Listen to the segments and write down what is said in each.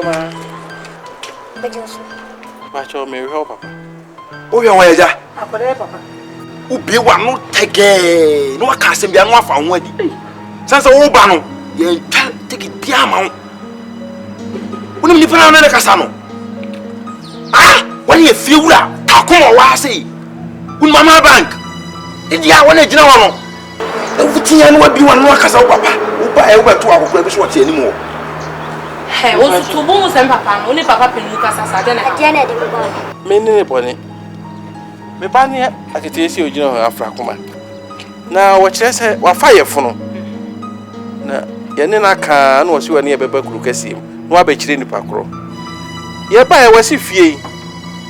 ma. Bacho me help papa. Oh ya waja. Akore papa. Ubi wa no tege. No aka asem bia no afa ho adi. Sansa wo ba no ye twa tege bia ma wo. Wonim ni fana na kasa no. Ah, wani e fie wura. Akoma wa sei. Un mama bank. Idi a wani gina wa no. Ewutia no abi wa no akasa wo papa. Wo ba e wo beto akokora bi so wote ani mu. Hey, what's to boom and papa? Only papa Penucas as I don't know. Many bonny. Me banny, I can tell you, Afracoma. Now, what I say, what fire for no? Yanina can was you near Beba Crucasim, no abbey in the Pacro. Yea, was if ye.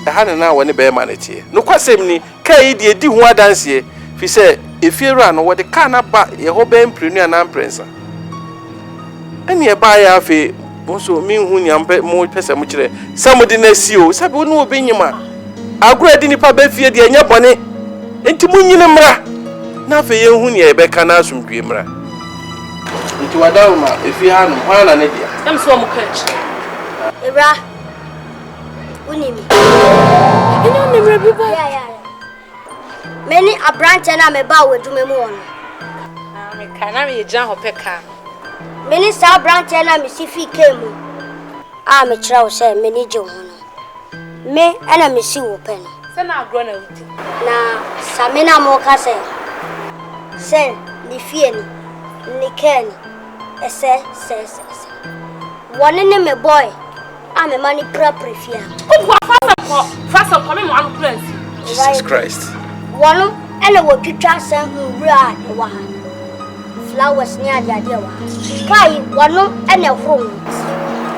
I had an hour when the bear manity. No, quite same, Kay, dear, do what dance ye. If he said, if you run, what the can about your whole band, Premier and Prince. And nearby, I feel. Also, me who yampe more person much. Somebody next you, Sabu no benyama. I grad in the pub fear the anya bonnet. And to Munimra. Now for you who near Becana from Grimra. Into a doma if you had one an idea. I'm so much. Era Unimi. You know me, Rebecca. Many a branch and I'm about with me more. I can't be a jam of pecker. Many star branch and I'm a sifi came. I'm a trout, say, many John. Me and I'm a sea open. Send our grown out. Now, Samina Moka say, send the fear, Niken, says, one in a boy. I'm a money proper fear. Oh, fast of coming one place. Jesus Christ. One and a work you trust and ride. Flowers near the idea. Kai, one and a home.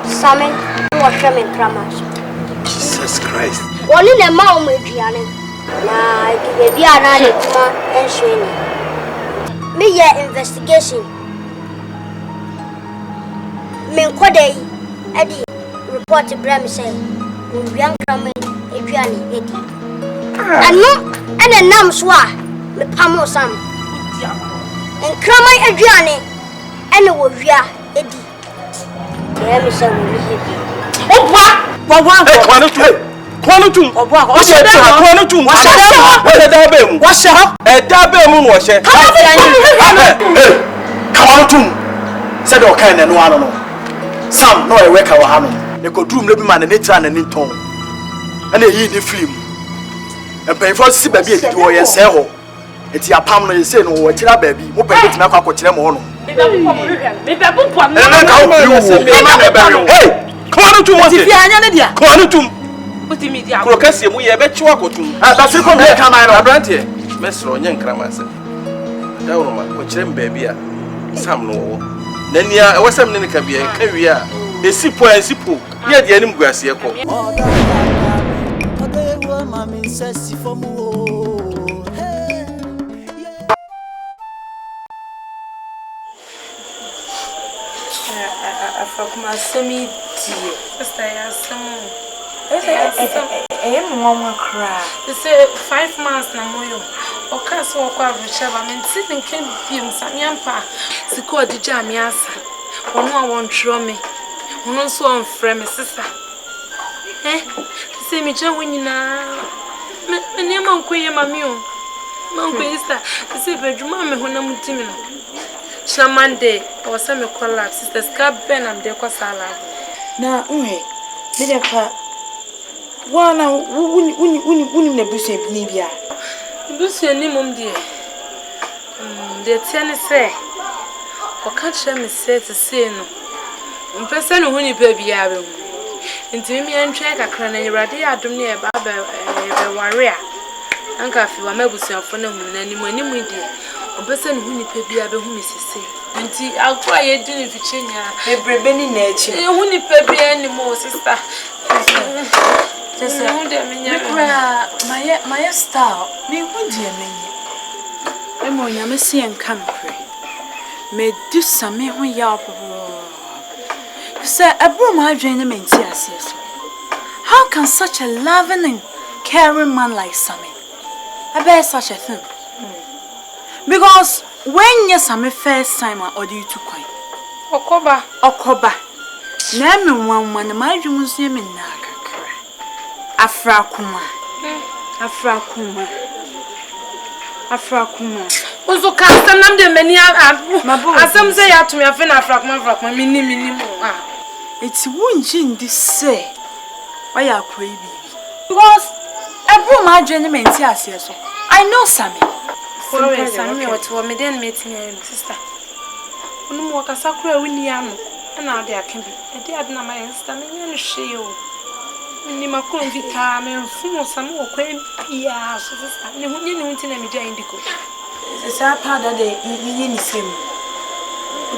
Salmon, wash them in crammers. Jesus Christ. One in a mouth with Gianni. Nah, give a Biana and Sweeney. Me, your investigation. Men Quade, Eddie, report to Bram say, we young cramming a Gianni, Eddie. And no, and a nam swa, the Pamo Sam. And Crammy Adriani, and a warrior, Eddie. Tell me, sir, will be Oh, what? Quantum, what's your quantum? What's up? A dabbe was it? Quantum said, okay, and one. Some no a work our hand. They could do maybe man and it's an in tone. And they eat the film. And pay for see baby to do a sell. It's your palm and say, no, what's your baby? Open it now, I could tell them on. Hey, Quantum, Quantum. Put him in the Crocassia, we have a chocolate. That's a comment. I brand here. Messro, young Cramas. Down, which them baby. Some no. Then, yeah, I was some in the career. A sipo and sipo. Yet the enemy grass here. My semi dear. Sister, I have some. Mama cry. They say 5 months na moyo. Oka so okwa ruchaba. Men sitting can be some yampa. Siko di jam yasa. Ono a won tro me. Ono so on frame sister. Say me jan when na. Me nyama nkoye mami o. Manko sister. Say bedruma me honam timi no. Monday or some collapse, sister Scab Ben and Deco Salad. Now, did I one wouldn't the bush in Nibia? Bush your name, dear. The tennis say, or can't share me say to say no. In person, who you baby, I will. Into me and check a cran and radia do near Baba warrior. Uncle, if you are able to phone any money, dear. Person who need baby, I will miss say. And I'll try a dinner if you change every penny nature. You won't need baby anymore, sister. Just my style, me would dear me. I'm on your messy and country. May do some me when you're. Sir, a broom I drain him in tears. How can such a loving and caring man like Sammy bear such a thing? Because when you Sammy first time or do you to quite? Okoba. Name one my dream was him in Naka. Afrakuma. Ozo kasta nam de meni asem say ya to me afa na afrakuma mini it's wunjin this say why are cray baby because every my journey so I know Sammy what me den meeting sister onu mo kasa kura wini ano na ade akan bi ade ade na my sister me nya no hwe o ni makon vita me mfumo Sammy okwa bia so sister ne hunye ne hunti na me gya indiko sa pada de yi ni sem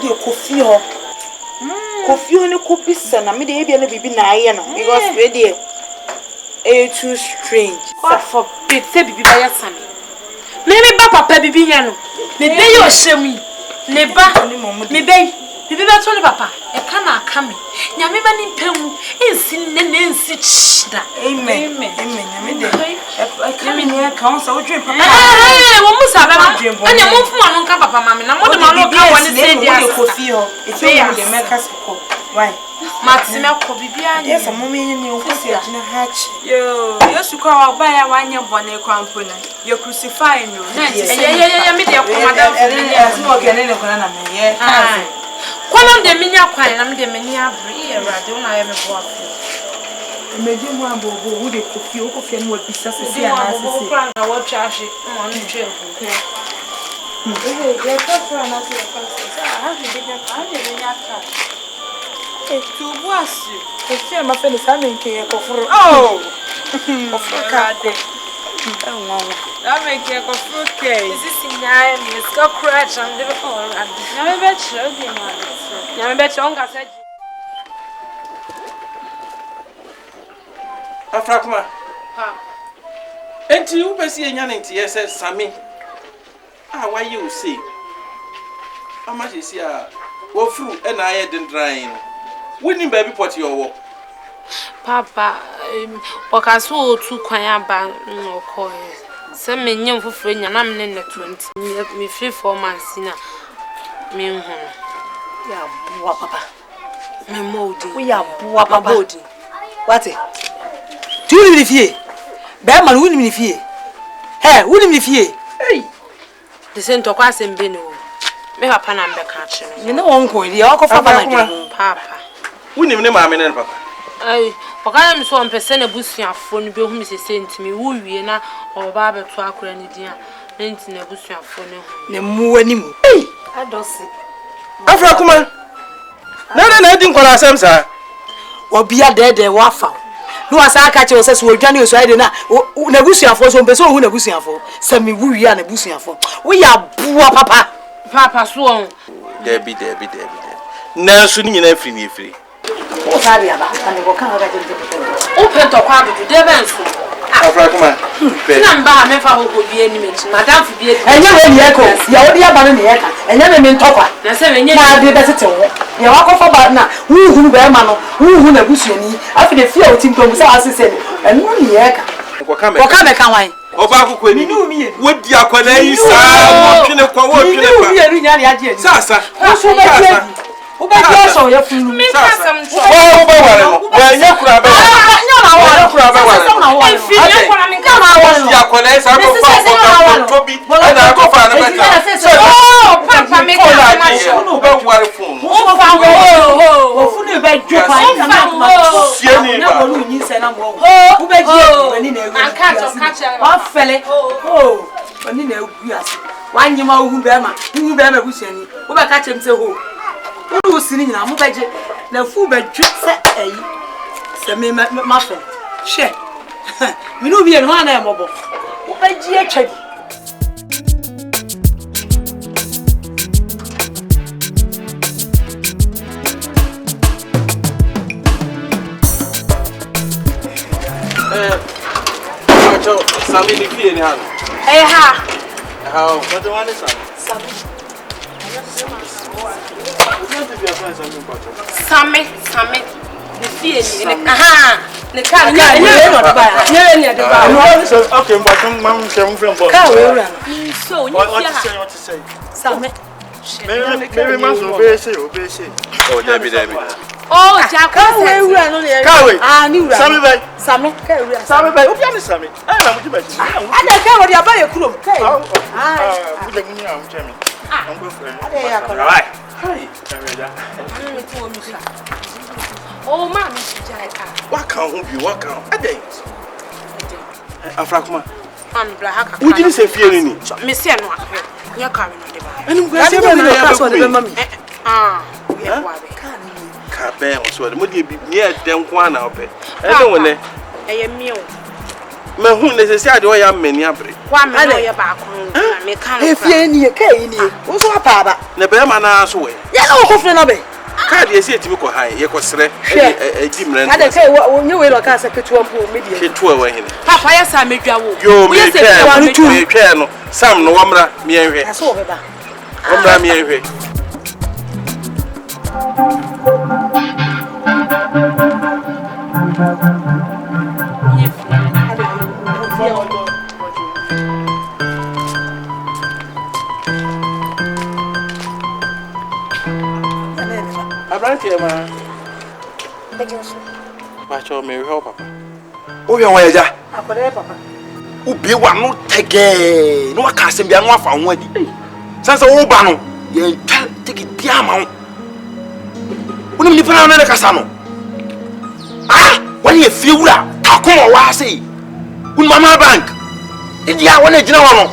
de kofi ho ne kopi sana me de e bia na bibi na aye no because we dey too strange God forbid say bibi ba ya Sammy me ba papa bibi nya no me be yo hyemu ne ba me be bibi ba to ne papa e ka na aka me nyame ba ni mpemu ensi ne ensi chida amen nyame de e ka me ne ka on sa wo dwen papa wo musa ba anya mo fu anu nka papa mama na mo de ma no ka woni say dia kofi ho e ti wo de meka siko why matime ko bibi anya yes mo me ni o kosi agina hachi yo yesu ko wa ba ya wanye bone kwampo na you crucify no na ye me de ko madam fu mo gene ne kona na me ye kwana de minya kwan na me de meni abre e rade una ye me bo afu me di mo ambobo wo de kofi no abisa sese ana sese wo kwan na wo twa hwe mo no twa ku ye to fra na se fa se ha de nya ka tu boasi e fi ma fe ni sa me nke ye kofuru kofuru ka de na me nke kofuru ke sisi nyae me ska crutch and de ko rade na me be chira di ma na me be chira on ka se Afrakuma. Enti u pesi enya ne nti yese Sammy. Why you say? Amaje si a wo fru e na aye dendran no. Woni baby pot your work. Papa, wakaso otu kwan aba nko se menyem foforo nya na me ne 20 me free 4 months na me hu ya bua papa me modi we ya bua papa what do you live here be man woni me fie woni me fie the same to kwa sembe no me papa na mbe ka kire me ne won ko ri ya ko fa ba na papa Woni me ne maame ne papa ai wakana mi so mpese na busuafo no be hu mi sese ntimi wo wie na oba abeto akora ne din a enti na busuafo ne hu ne mu animu adosi Afrakuma na di nkola asem sa obia dede wafa no asa aka che wo se odwane oso ide na busuafo so mpese hu na busuafo se mi wu wie na busuafo wo ya bua papa so on Debi na so ni nyina firi ni firi o sabe aba ande ko kan ga je o pento kwa do de benso Afrakuma na mba me fa ho bi ani mechi madam fi bi enye we ni eko ya wo dia ba no ni eka enye me ntokwa na se menye na de be tete wo ya wa ko fa ba na hu be ma no hu na busuani afi de fia o timtom sa asese enu ni eka ko ka me kan wan oba akoko ni wodi akwana yi sa mo twene kwa wo twene kwa ni ru nya ya die sasa so be die o be die so ya funu sasa wo ba ware no wa nya kura ba nya na wa kura ba ware e fi nya kwa mi ka ma wa wodi akwana yi sa ko fa to bi na ko fa na ba papa me ka ma wo ba ware fun o fa o funu be jo pa ina na sie ni na ba ko lu yin se na mo o be die ni na ewu catch wa fele oni na ewu ase wa nyima hu be ma busuani wo be ka chem se ho wo sini nyina mo beje na fu be dwe se ayi se me ma fe she mi no bi e no na e mobo wo beji atwa bi Sammy ni fie ni ha ha what do you want to say sabi Sammy. The fear. Aha. The car. Okay, but I'm from So, what to say? Sammy. Maybe must obey. Oh, Debbie. Oh, Jack. Kawe. Sammy. Sammy. I am to bet. I don't care what you buy a crew. I'm right. Oh, Mammy. What can't you? What can't a day? Afrakuma. I'm black. Would you say fearing? Miss Yanwa. You're coming. And I'm glad you're mommy. Cabin was what would you be near them one out there? I don't want I am meal. My home is a way I'm many abri. One man, you're back home. If you're in your cane, what's up, Papa? Never man ass away. Yellow coffin. Can't you see it to go high? You could say a gym. I don't say what you will cast a picture of media. Two away. Papa, yes, I make you. You may care, no, some no one, me and I saw her. One me and Macho may help Papa. Oh, you're away, Papa. Who be one not again? No, I can't send me a wife on wedding. Since a woman, you take it down. When you put on a casano. Ah, when you feel that, how come I say? When Mama Bank, did you want to know?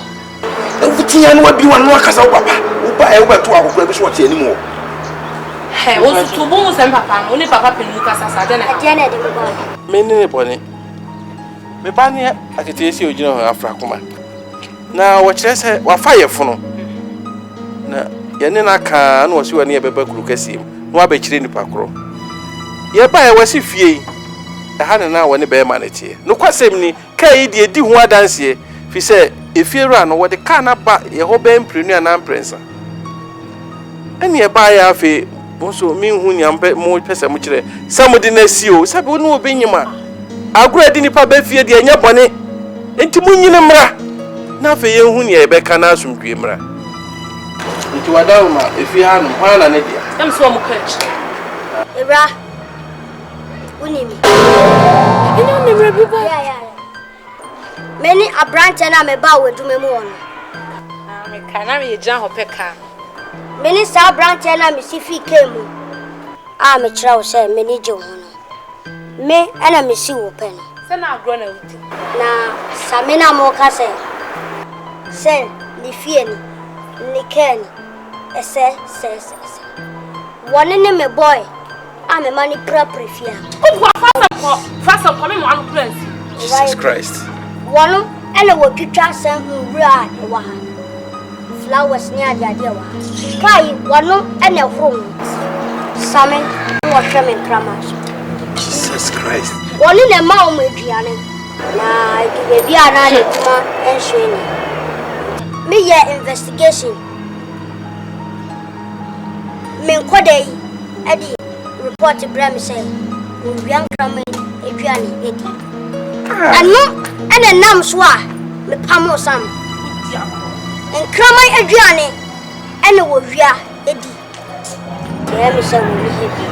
Everything I know be one more castle, Papa. Who buy over 2 hours for what anymore. Hey, what's to bones and Papa? Only Papa Pinucas as I don't know. Many bonnet. Me banya akitesi ojina ho afrakuma. Na wo kire se wa fire fono. Na yene na ka na wo si wani ebeba kuru kasim. No abekire nipa kro. Ye ba ye wasi fie. Ha na woni be ma na tie. No kwasem ni kai de edi ho adanse fi se efiera no wo de ka na ba ye ho be mprenu na mprensa. Eni e ba ya afi bonso mi hu ni ampe mo pese mo kire. Samudi na si o, sabe wo no obenyima. Agura di nipa be fie de anya bone. Enti munyine mra. Na afi ye hu ni e be ka na asumdwe mra. Nti wadawo ma efi ha no hwana ne dia. Dem so mo kanchi. Ebra. Unimi. Ina me mra biba. Yeah. Many a branch na me ba we dume mu ono. Me kana me gyan ho peka. Many sa branch na me si fi kemu. Me kira wo say many je ho no. Me ana me si wo pe no. Se na agro na wuti. Na samina mo ka say ni fie ni ken ese. One ne me boy. Me mani prefia. Fasa ko me mo anu prince. Jesus Christ. One ene wo twitwa san nwura e wa ha. Flowers ni ade wa. Kai one ene horo. Same wo hwe me kramas. Jesus Christ. One ne ma o meduane. Na di bia na le tuma enhwe ni. Me ye investigation. Me nkodai edi report Bram say we am coming eduane edi. Anu ene nam so a me pamo sam. Enkraman eduane ene wo wia edi. Ye me say we hebi.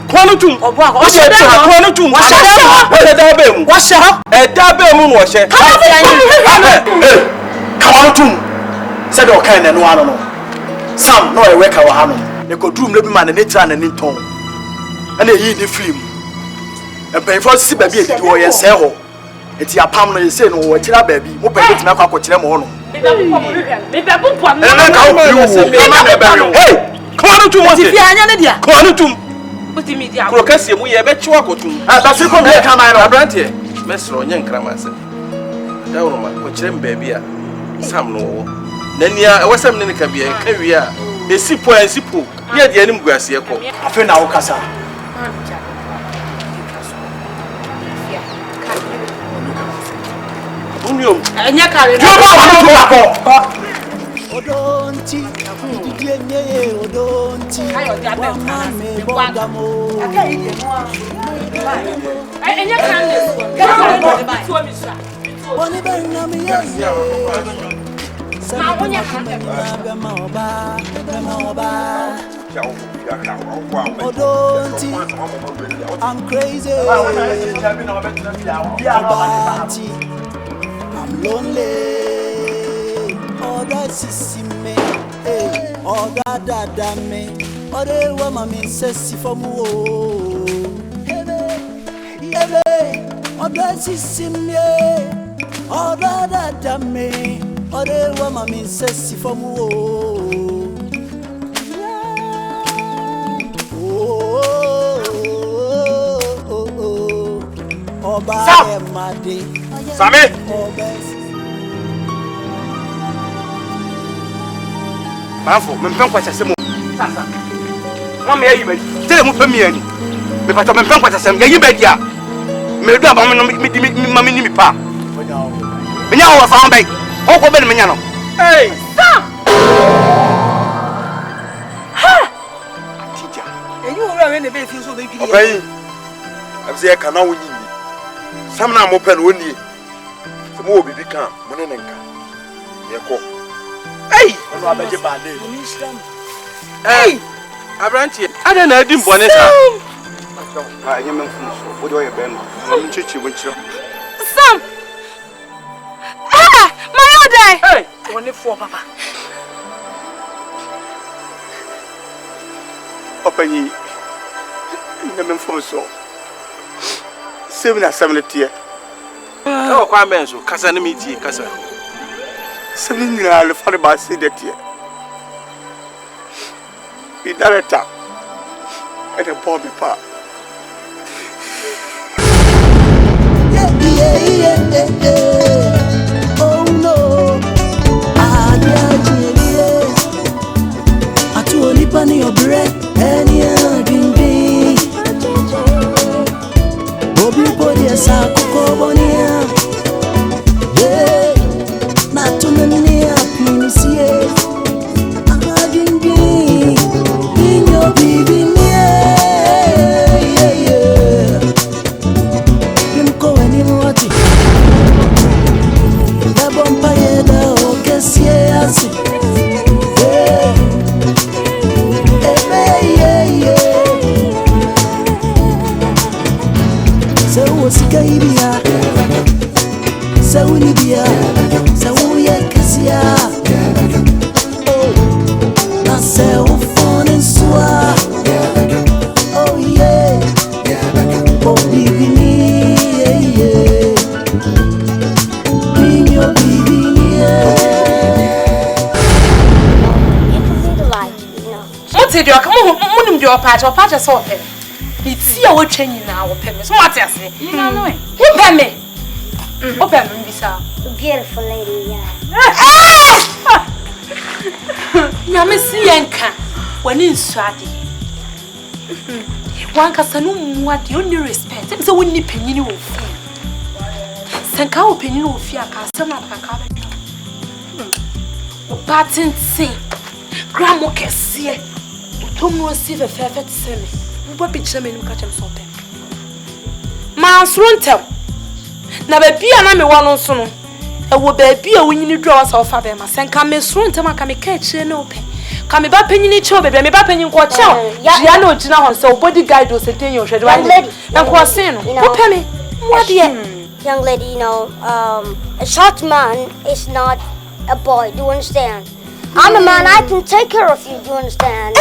Kwanu tum. O se kwanu tum. Wa da be mu. Wa she ha. E da be mu no wo she. Kwanu tum. Se do kan na no ano no. Sam no e weka wa ha no. Ne ko drum le bi ma na netra na ninton. Ana yi ni film. Empen for si ba bi e di wo ye se ho. Eti apam no ye se no wo kira ba bi. Mo pa bi tina kwa kire mo ho no. Me be bu na. Na ka o bi wo. Hey! Kwanu tum wo se. Ti fi anya ne dia. Kwanu tum. Uti mi dia. Kuro kasie mu ye be chiwa kotum. Ba si ko me ka mai no. Abrante. Mesro nya nkrama se. Da wo ma ko kire mba bi a Sam no wo. Nania e wasam ne ka bia ka wi a esipo ye de anim guase ko. Afi na wo kasa. Uniom. Enya kare. Yo ba wa ko. Odonti, Didier, Odonti, Wamame, Bogamo. And you can't Bonnie Bernami, Odonti, I'm crazy. I'm lonely. Oh, that's me. Oh, that me. Oh, they want my miss for more. Oh, that's me. Oh, that me. Oh, they want my miss for more. Oh, by my day. Sammy! Manfo, me mpem kwatase mo. Sasa. Mo me ayi me. Tele mo pem yani. Me pata me mpem kwatase me yi be dia. Me do aba me no me di me ni me pa. Me nya wo fa on bai. O ko be me nya no. Hey! Stop! Ha! Tija. And you already in the bed, so baby. Obai. I'm say kana wo nyi. Sam na mo pen woni. Se mo obi bi kan, mo ne nka. Ye ko. Hey! Ono abeje ba de. Hey! Abrantie, ada na adi mbone sa. Ah, nyame mfu so. Wo de o ye ben. Mo nchichi wo nchiro. Sam! Ah! My other! Hey! Only four, Papa. Opanyi. Nyame mfu so. Semina samletie. Oh, kwa menso, kasa na miti, kasa. Semina le fare ba se detie. Bi director. E de bomb pa. Oh no, Atu onipa ni obre, eni adindi. Obi podi esa kukobonia. Yeah, na tunani apinisie. Adindi, inyo bibi yeah. Bimko weni mwati. Dabompa yeda okesie asi. Ibia, Saudi Bia, Saudi Cassia, oh, Nasser phone and soir, oh yeah, oh baby, yeah, bring your baby, yeah. What's it? Come on, your patch or patch us open. It's your training now, open. So what's it? You know, open me. Open me, sir. Beautiful lady, yeah. Yamisi Yanka, when in Swati. One casanum, what you only respect. It's a windy penny of fear. Sanka opinion of fear, customer Pacaba. Patent sing. Grandma can see it. Tom will receive a fair fat semi. What be German catch him something? Man's runter. Na baby and I'm one on soon. I will be a winning draws of Fabema. Send come Miss Runter, can me catch an open. Come back in each other, baby, back in your watch out. Giano Gina, so body guide was a thing you should run lady. And was saying, open me. What young lady, you know, a short man is not a boy, do you understand? I'm a man, I can take care of you, do you understand?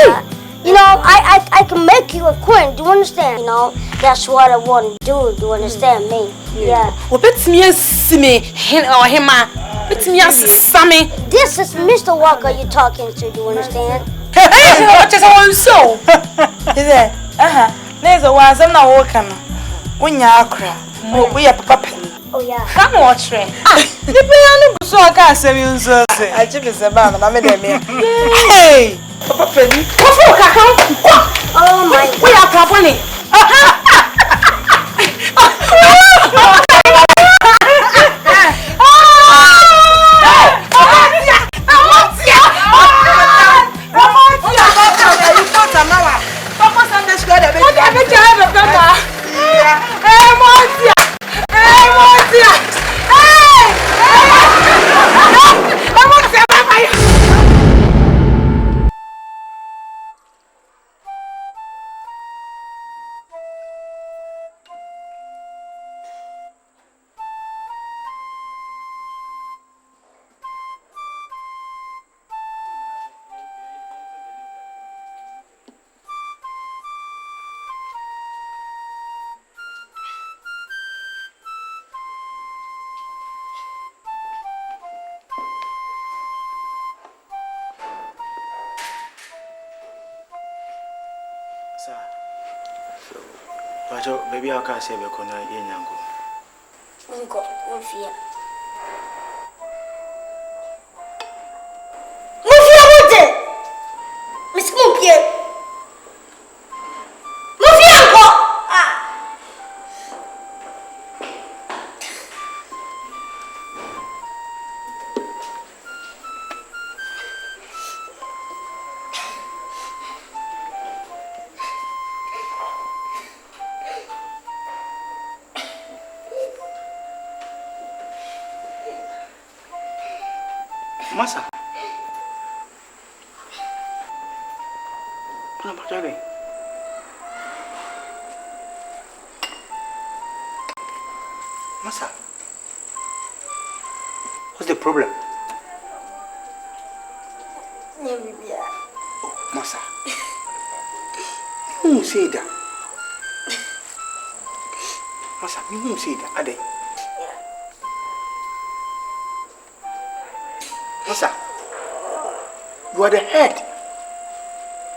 You know, I can make you a queen, do you understand? You know, that's what I want to do you understand me? Yeah. Well, bet me a simi, him or him, bet me a sammy. This is Mr. Walker you're talking to, do you understand? Hey, what is our soul? Is it? There's a one, I'm not walking. When you're cry, we are papa. Oh, yeah. Come watch me. The piano so I can't say you so. I just about my medemia. Hey! Papa Penny. Oh, my God. We are properly. Sir. So, but baby, I can't say we're going to Yango. Uncle, what fear? Mufia, what it? Miss Mufia. Mufia, uncle. Masa. Kenapa jadi? Masa. What's the problem? Yeah, baby. Oh, Masa. Who say that? Masa, who say that? Ade. Masa, you are the head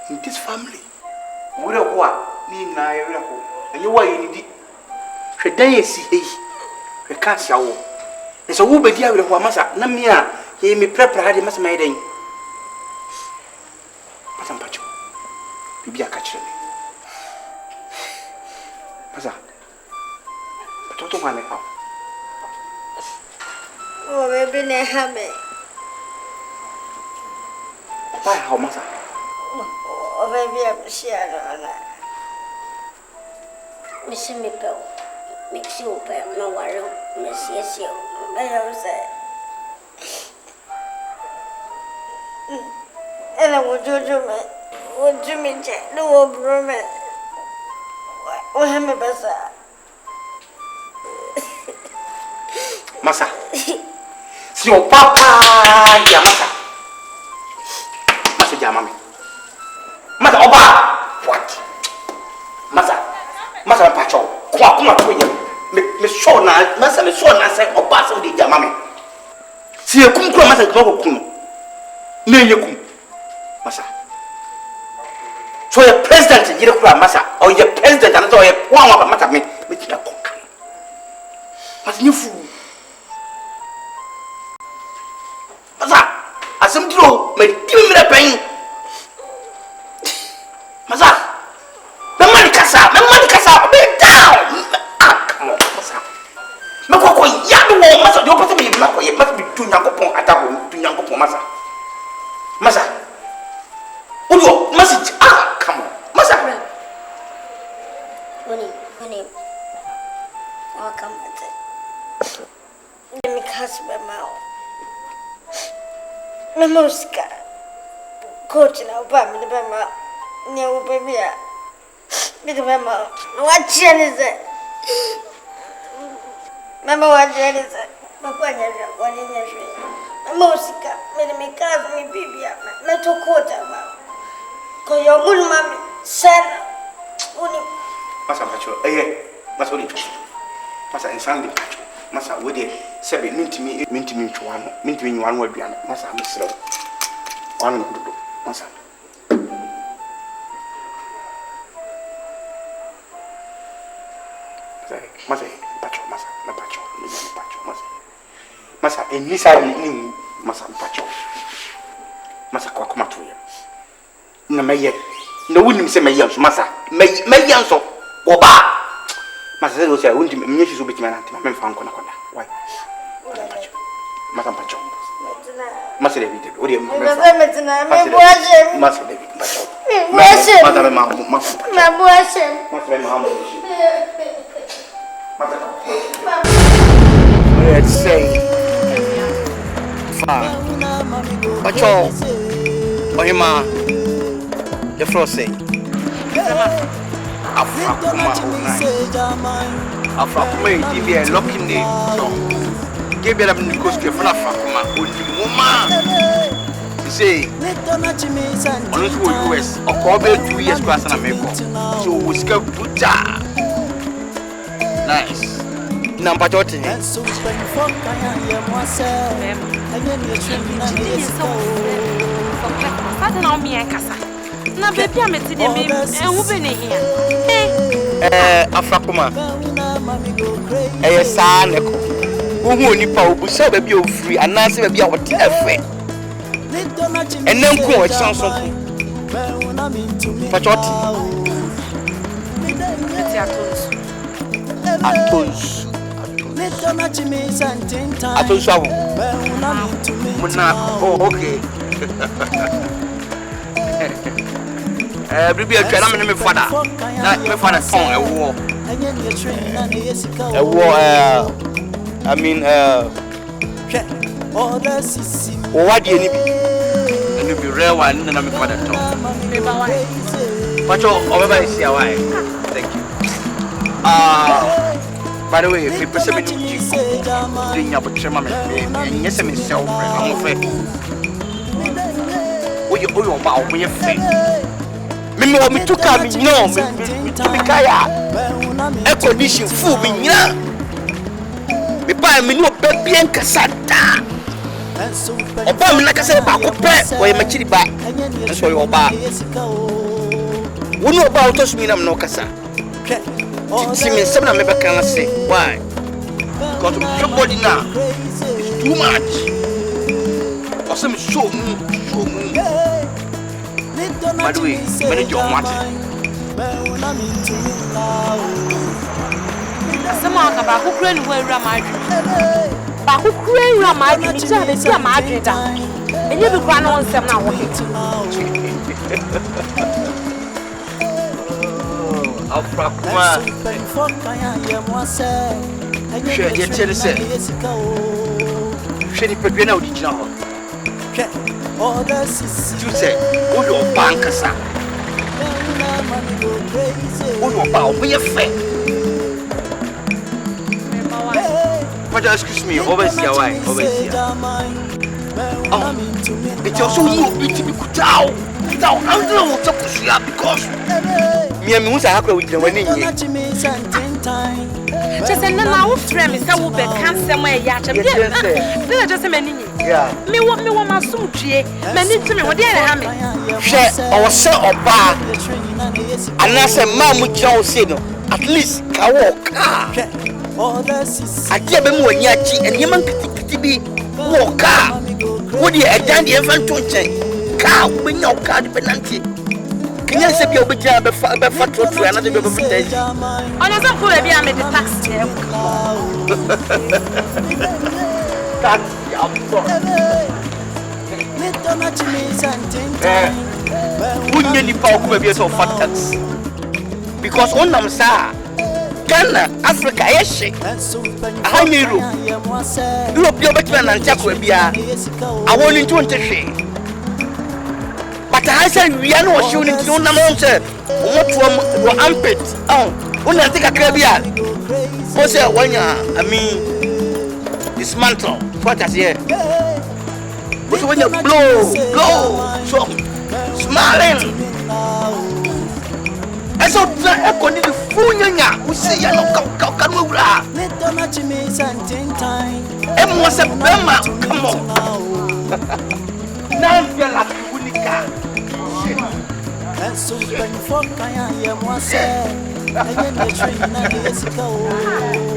in this family. What a what? Nina, and you are in the Shadaya see, a castle. There's a woman here with a massa, Namia, he may prepare the mass made. But I'm Pacho. Be a catcher. Masa, but what do I make up? Oh, baby, ne habe. Why, how Masa? Oh, baby, I'm sure. Miss me, Bill. Mix you, no worry, Miss Yes, you. I have said. And I would do me. Would you mean, no, brother? What am I best? Masa, see your papa, dear Masa. Masa, dear mommy. Masa, Oba, what? Masa, Masa, Pacho, come to you. Me show na, Masa, me show na say Oba, so dear mommy. See you come to Masa, go come. Me you come, Masa. So your president, you know, Masa, or your president, and so your one of Masa, me you don't come. Masa, you fool. Masa, asem dro, me give me the pain. Masa, me money kasa, be down. Come on, Masa. Me ko yadu wo, Masa, you put me ma ko ye, must be tu Nyankopon atabo, tu Nyankopon Masa. Masa. Odo, message, come on. Masa. When I'll come at it. Let me cast my mouth. My music. Coach now, Bam, the Bama. No, baby. Bit of Bama. What gen is it? Mama, what gen is it? Papa, one in your tree. My music. Made me cast me, baby. My two quarter. Call your good mommy. Sarah. Masa Pacho, Masa only two. Masa insanely Pacho. Masa, would it say minty me one word beyond Masa, Miss Row. One would do. Masa. Masa, Pacho, Masa, na Pacho, Masa. Masa, and Miss Irene, Masa Pacho. Masa Kwakumatu. No, may no wouldn't say my young Masa, may young so. Oba! Masa said, I wouldn't be to be man. I'm from Kona. Why? Madam Pacho. Masa David, what do you mean? Masa David, Madam let's say, Pacho, Ohima, the floor say. Afrakuma TV locking the no. Give it up in the coast of Afrakuma. Woman, say, on the US or Kobe 2 years class in America. So we scale Buddha. Nice. Number 30. Na baby am ti de me who be ne here. Afrakuma. Sa ne ko. Wo hu onipa obu se baby o free anase baby a wote efe. Enem ko o chanson. Pachoti. Atos. Atos awo. Muna oh okay. Bibi atwa na me fada. Na me fada son ewo. I mean what do you need? And you be rare one na me fada ton. Pacho obeba isi awai. Thank you. By the way, people say me need to bring up a chema me. Yes, me self. I'm afraid. Oyo ba o me fe. Me tuka me no me kaya. E condition fu me nyina. Me pa me no baby en kasada. Oba me na kasa ba ko pe wo ye machiri ba. So yo ba. Wo no ba o to su mi na me no kasa. See me some me back can say why? Because your body now is too much. Or some show me. By the way, manage your matter. Someone about who crane where Ramadi. But who crane Ramadi? It's a bit of Madrid. And you be grand on some now. Afrakuma. Share your tennis. Share the Pedrina original. You say, oh, your bankers are. Oh, your bow, be a friend. But excuse me, always your wife, always here. Oh, it's also you to be put out. Without handling what's up to you because me and Musa have with the winning. Just and now frame is how we can somewhere yet. Just a minute. Yeah. Me want my soon tree. Many to me what they have me. Share our set of bar. And that's a man with John Sino. At least can walk. I tell them when Yachi and Yaman to be walk. Would you attend the event to car when your car penalty? Can you say you'll be jammed for another representation? On a sample, I made the tax. Wouldn't any power be so fat tax? Because on them, sir, Ghana, Africa, yes, I need you. You are your better than Jack will be. I want you to interfere. But I said, we are not shooting to no answer. What to armpit? Oh, when I take a career. What's that one? I mean, dismantle. What I say? But when you blow, so smiling. I saw that according to Funya, who say, you know, Kakamura. And was a Bema, come on. Now you're like Unica. And so when for Kaya was said,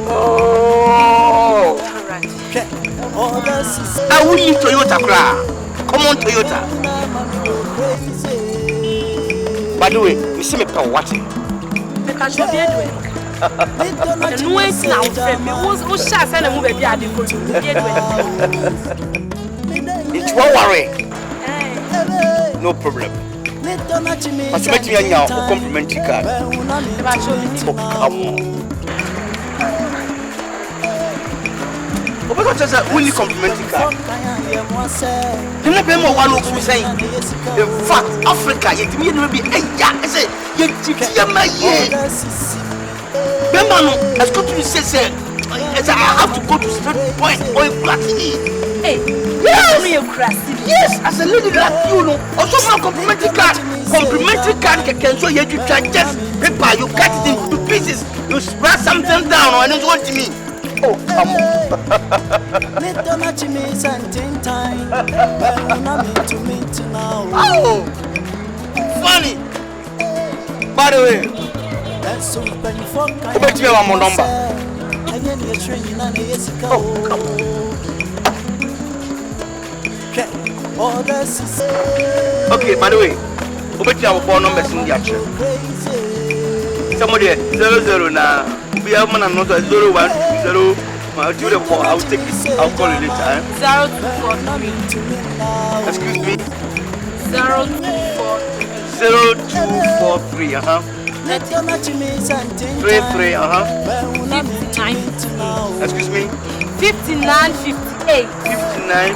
oh, I will need Toyota car. Come on, Toyota. By the way, you see me for what? Because you're doing. The noise now, me was shot and a movie. It's one worry. No problem. But you make me a complimentary card. Oh, because it's a really complimentary card. You know, be more one who say, in fact, Africa, yet me will be a young, I say, yet my year. Remember, as good to say, as I have to go to straight point or in Platini. Hey, yes, as a lady like you know, also my complimentary card. Complimentary card can show you try just paper, you cut it into pieces, you spread something down, or I don't want to me. Oh, come on. Funny. By the way, I bet you have my number. Okay, by the way, I bet you have 4 numbers in the action. Somebody 00 now. We have man not 0120. I'll do the 4. I'll take it. I'll call you later. 0243. Excuse me. 0243. 0243. 33. 59. Excuse me. 5958. 59.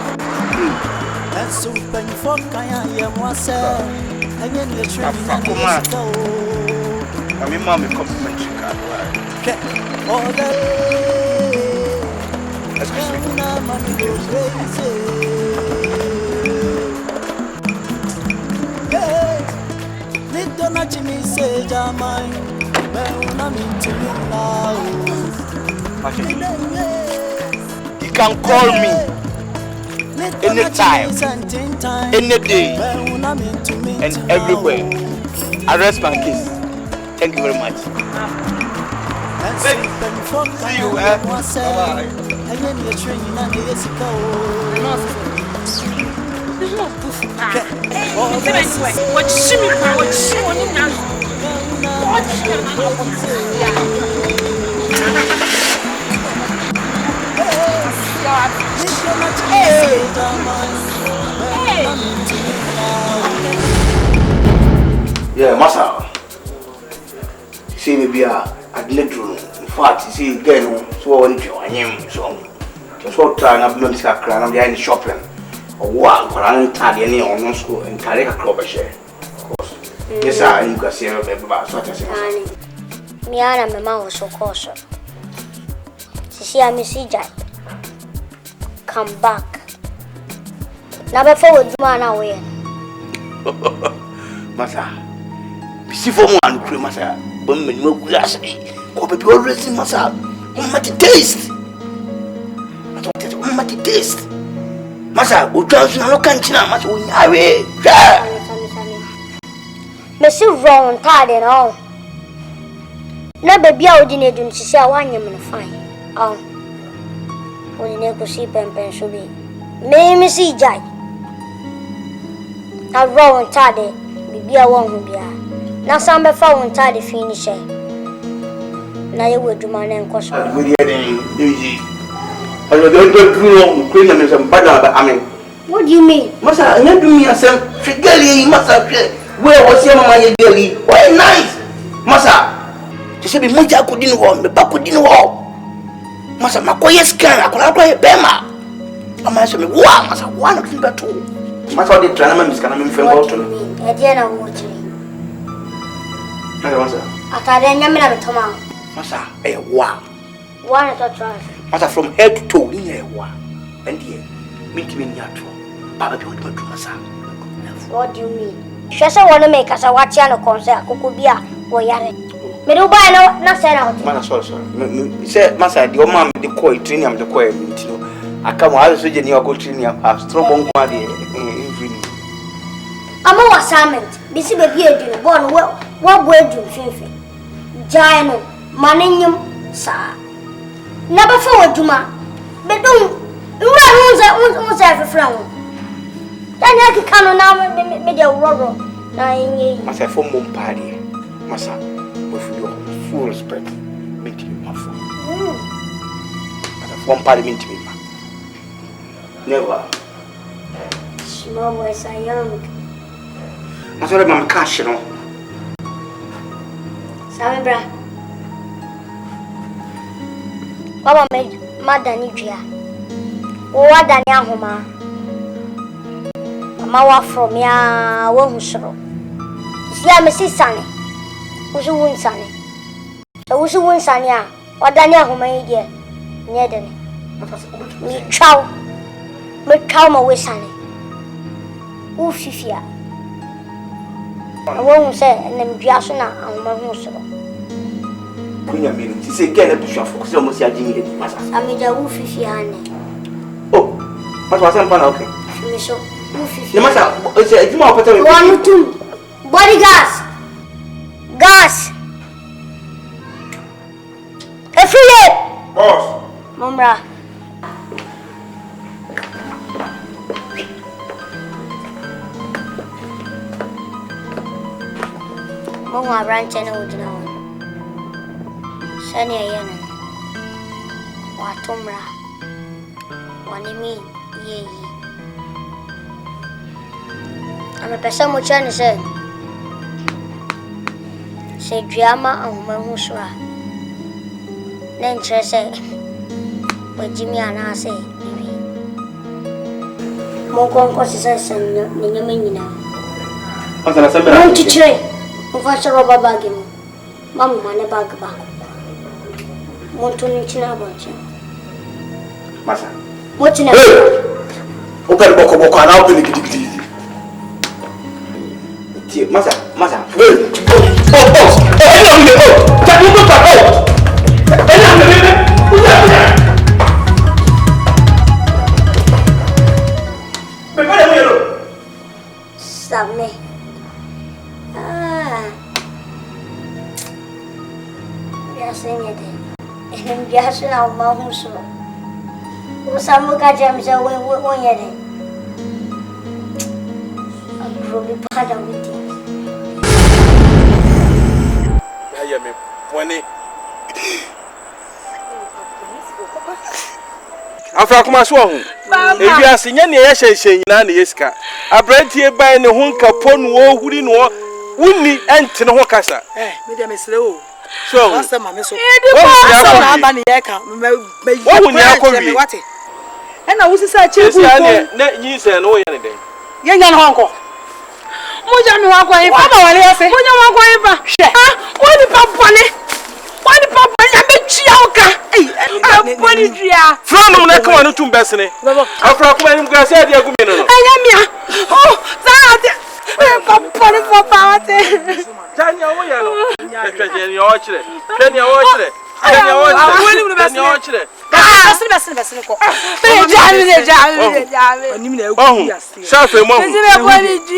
I mean, mommy complimentary card. Excuse me. You can call me anytime, any day, and everywhere. I rest my case. Thank you very much. See you, bye-bye. Yeah, Masa. See me be a little. In fact, you see again, so I want you so just what trying to blow this crown of the shopping. Or what, but I don't tell any on no school and carry a crop share. Of course. Yes, sir, you can see a baby about what I say. Miana, my mouth was so cautious. She see, I miss Jack. Come back. Now, before we man away. Masa, see for one, Masa, but no glass. Go baby, always in Masa. What taste? I don't what taste. Masa, who does not cantina much when I wear. Messi wrong, tired and all. Never be out in it, and she said, 1 year fine. Oh, when you never see Pen should be. May me see Jack. I wrong tired, be a one be. Now some before tired finish. Now you would do my name because I'm easy. I don't go through long, clean them some bad. I mean, what do you mean? Masa, you do me a some figure, Masa. Where was your mamma, Gilly? Why nice? Masa, she said, Muja couldn't walk, the back couldn't walk. Masa, my quiet scan, I could not play Bema. I'm asking me, wow, Masa, 1 of them, 2. Masa, the tournament is coming from Boston. At the end of watching. I don't know. I thought I never tomorrow. Masa, a wow. 1 at a try. Masa, from head to toe, in a wow. And here, meet me in your trouble. Papa, do it to Masa. What do you mean? She said, want to make us a watch and a concert, could be a boyare. Me do buy no, not say out. Man, sorry. Me say, Masa, the old man, the coy, training, the coy, you know. I come out of the Virginia, go training, have strong body in evening. I'm a assignment. This is a beer dinner, born well, what word you fifi? Giant, maninium, sir. Never forward to ma. But don't run every frown. Then I can come now, maybe a rubber. Masa, for mom party, Masa, with your full respect, meet you, my phone. Masa, one party meet me. Never. Small boys are young. I thought I'm cash, you know. Sammy Bra. Papa made Mother Nidia. What than Yahoma? Mama from ya won't show. See, I'm Mrs. Sunny. Who's a wound Sunny? So, who's a wound Sanya? What than Yahoma, dear? Near the me chow. Me chow my way, Sunny. Who fifia? I won't say, and then Jasona and my house. She said, get a bishop for some of your genius. I made a woofy honey. Oh, what was I'm okay? So, No matter, it's a more better one or two. Body gas. Gas. Affiliate. Boss. Mumra. Mama branch na ujina won. Sani ayena. Watumra. Wanimi ye. Ana pesa mo chani se. Se drama ahuma huswa. Na nchese. Wajimi ana se bibi. Mo konko sisa sanna ninyame nyina. Masana sembera. Mo tichire. Mo fa roba bag mo. Mamu mane bag ba. Mo tuni china bonche. Masa. Mo china. Open boko ana open gidigidi. Tie masa. Boss. Sabne. Biasanya deh. Ini biasa lah mau musuh. Sama kaca bisa ya deh. Aku lebih pada itu. Ya me pone. Afra kuma so ho. Ebi asenya ne ya hyenhyen nyina ne yesika. Abrantie ban ne ho nkapo no wo huri no wunni ente ne ho kasa. Me dem esle o. So. Asa ma me so. Asa na aba ne ye ka. Wo wunni akọwi. E na wusisa chi ku. Esi ane na nyi se no ye ne den. Ye nya no honko. Moja mi wa kwa ifa. Baba wale ase. Moja wa kwa ifa. Wani papane. Wani papane ya mechi ya oka. Wani dria. From no na ka wanu tumbe sene. Afra kuma ni mgase ade agumi no. Ayamia. Oh, zaate. Papane papate. Tanya wo ya no. Twetwe ni o kire. Twenya wo kire. Twenya wo kire. Wani mu Twenya wo kire. Besi ko. Be jami. Onim na egu yase. Safe mo.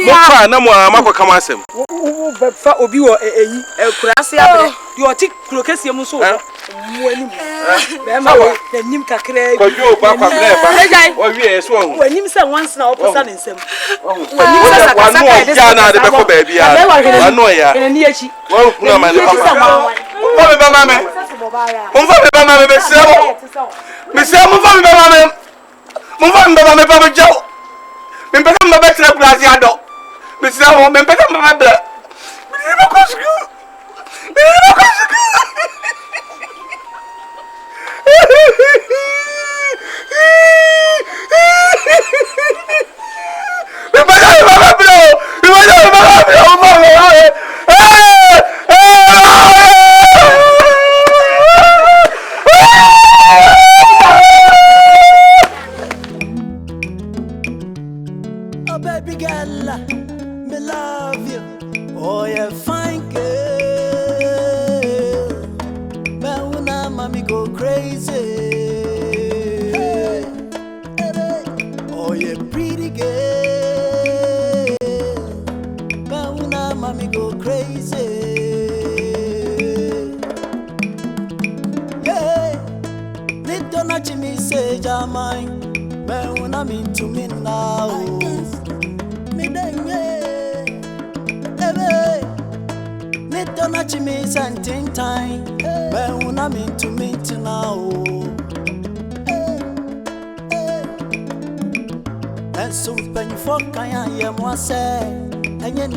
Mo fa na mo amakọ kama asem. Wo fa obi wo eyi kurase abre. Yo ti kurokesi mu so. Mo anim. Be ma wo anim kakra. Ko jo ba kwa bre ba. Wo wie eso ho. Wanim se once na oposa ne nsem. Wanim se sakasaka ya na de be ko ba bia. Wanu ya. Eni echi. Wo kuna ma de papa. Mo be ba ma me. Mo fa be ba ma me be se mo. Me se mo fa be ba ma me. Mo fa be ba me pa be jaw. Me be ka ma be tra kurase ado. Me se mo me be ka ma be. Me be ko sku. Oh baby girl, me love you. Oh yeah, fine girl. Mauna mommy go crazy. Hey, oh yeah, pretty girl. Mauna mommy go crazy. Yeah, little not me say jamai. Mauna mean to me now. Don't me something time, but when I'm into me now. And so when you fuck, I am one say, and